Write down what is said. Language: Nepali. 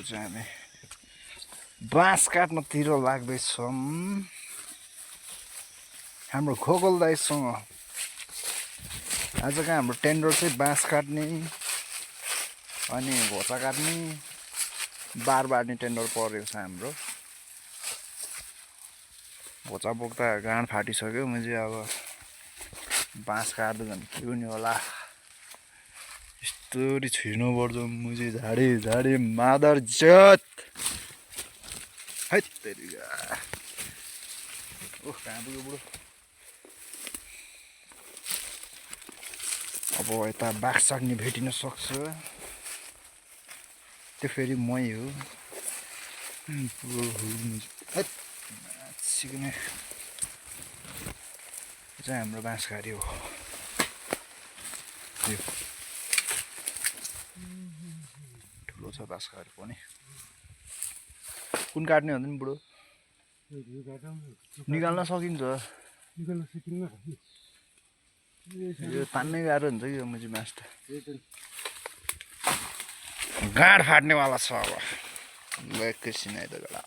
चाहिँ हामी बाँस काट्नतिर लाग्दैछौँ हाम्रो खोकल दाइसँग। आजको हाम्रो टेन्डर चाहिँ बाँस काट्ने अनि घोचा काट्ने बार बार्ने टेन्डर परेको छ हाम्रो। घोचा बोक्दा गाँड फाटिसक्यो। म चाहिँ अब बाँस काट्दा झन् के हुने होला, यस्तोरी छिर्नुपर्छ। म चाहिँ झाडी झाडी मादर जत है तेरिका। ओह कहाँ पुग्यो बुढो। अब यता बाघ चढ्ने भेटिन सक्छ, त्यो फेरि मै हो। सिक्ने चाहिँ हाम्रो बाँसघारी हो। त्यो ठुलो छ बाँसघारी पनि। कुन काट्ने हो नि बुढो? निकाल्न सकिन्छ। यो तान्नै गाह्रो हुन्छ कि यो मुजी बाँस त। गाँड फाट्नेवाला छ अब। ल एकैछिन आइद गला।